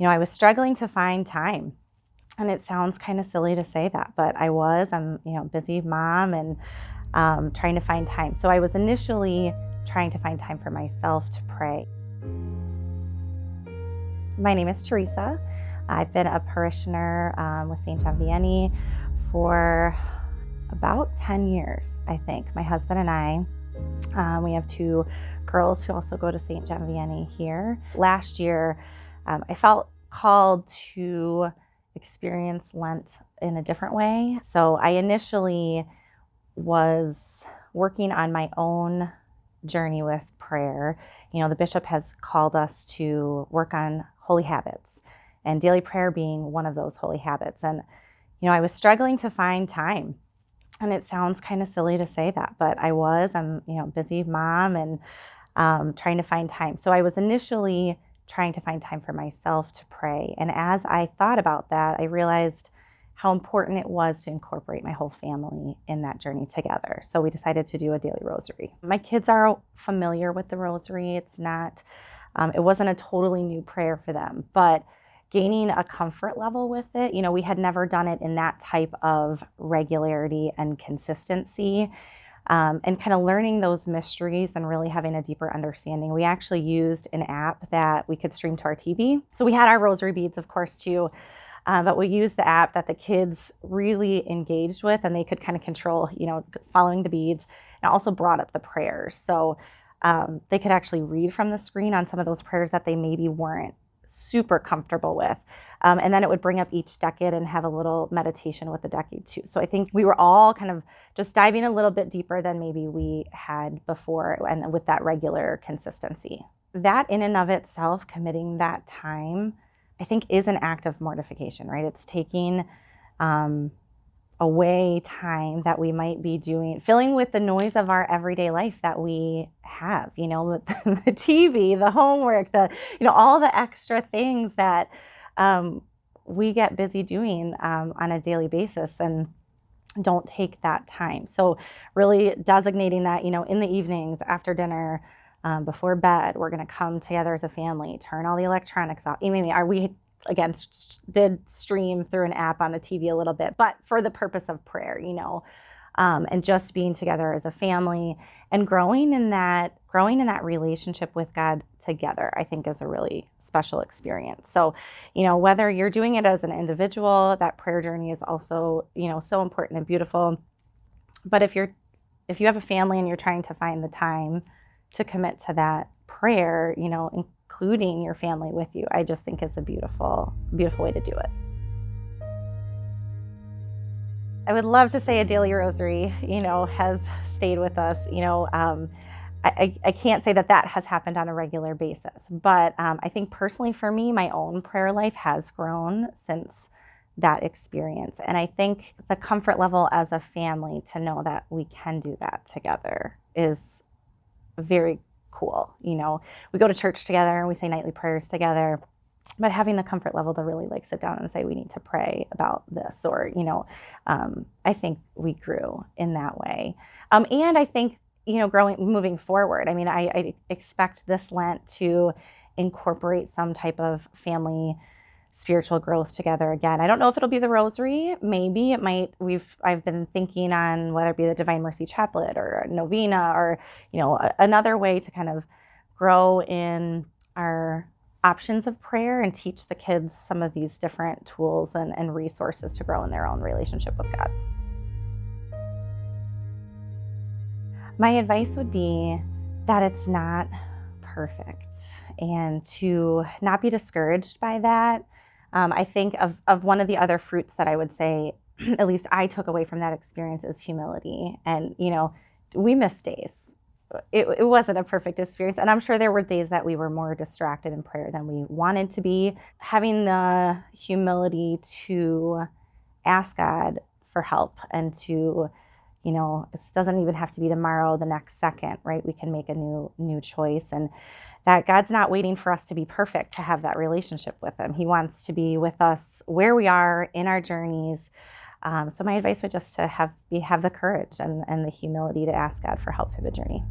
I was struggling to find time. And it sounds kind of silly to say that, but I'm, busy mom and trying to find time. So I was initially trying to find time for myself to pray. My name is Theresa. I've been a parishioner with St. John Vianney for about 10 years, I think. My husband and I, we have two girls who also go to St. John Vianney here. Last year, I felt called to experience Lent in a different way. So I initially was working on my own journey with prayer. The bishop has called us to work on holy habits, and daily prayer being one of those holy habits. And, I was struggling to find time. And it sounds kind of silly to say that, but I'm, busy mom and trying to find time. So I was initially trying to find time for myself to pray. And as I thought about that, I realized how important it was to incorporate my whole family in that journey together. So we decided to do a daily rosary. My kids are familiar with the rosary. It wasn't a totally new prayer for them, but gaining a comfort level with it. We had never done it in that type of regularity and consistency, and kind of learning those mysteries and really having a deeper understanding. We actually used an app that we could stream to our TV. So we had our rosary beads, of course, too, but we used the app that the kids really engaged with, and they could kind of control, following the beads, and also brought up the prayers. So they could actually read from the screen on some of those prayers that they maybe weren't super comfortable with. And then it would bring up each decade and have a little meditation with the decade too. So I think we were all kind of just diving a little bit deeper than maybe we had before, and with that regular consistency. That in and of itself, committing that time, I think is an act of mortification, right? It's taking away time that we might be filling with the noise of our everyday life that we have, with the TV, the homework, all the extra things that we get busy doing on a daily basis and don't take that time. So really designating that, in the evenings after dinner, before bed, we're going to come together as a family, turn all the electronics off. We again did stream through an app on the TV a little bit, but for the purpose of prayer, and just being together as a family and growing in that relationship with God together, I think is a really special experience. So, whether you're doing it as an individual, that prayer journey is also, so important and beautiful. But if you have a family and you're trying to find the time to commit to that prayer, including your family with you, I just think is a beautiful, beautiful way to do it. I would love to say a daily rosary, has stayed with us. I can't say that has happened on a regular basis, but I think personally for me, my own prayer life has grown since that experience. And I think the comfort level as a family to know that we can do that together is very cool. We go to church together and we say nightly prayers together, but having the comfort level to really sit down and say, we need to pray about this, or, I think we grew in that way. And I think, moving forward, I expect this Lent to incorporate some type of family spiritual growth together again. I don't know if it'll be the rosary. Maybe it might. I've been thinking on whether it be the Divine Mercy Chaplet or a novena, or, another way to kind of grow in our options of prayer and teach the kids some of these different tools and resources to grow in their own relationship with God. My advice would be that it's not perfect, and to not be discouraged by that. I think of one of the other fruits that I would say, at least I took away from that experience, is humility. And, we missed days. It wasn't a perfect experience. And I'm sure there were days that we were more distracted in prayer than we wanted to be. Having the humility to ask God for help and to, it doesn't even have to be tomorrow, the next second, right? We can make a new choice. And that God's not waiting for us to be perfect to have that relationship with him. He wants to be with us where we are in our journeys. So my advice would just to have the courage and the humility to ask God for help through the journey.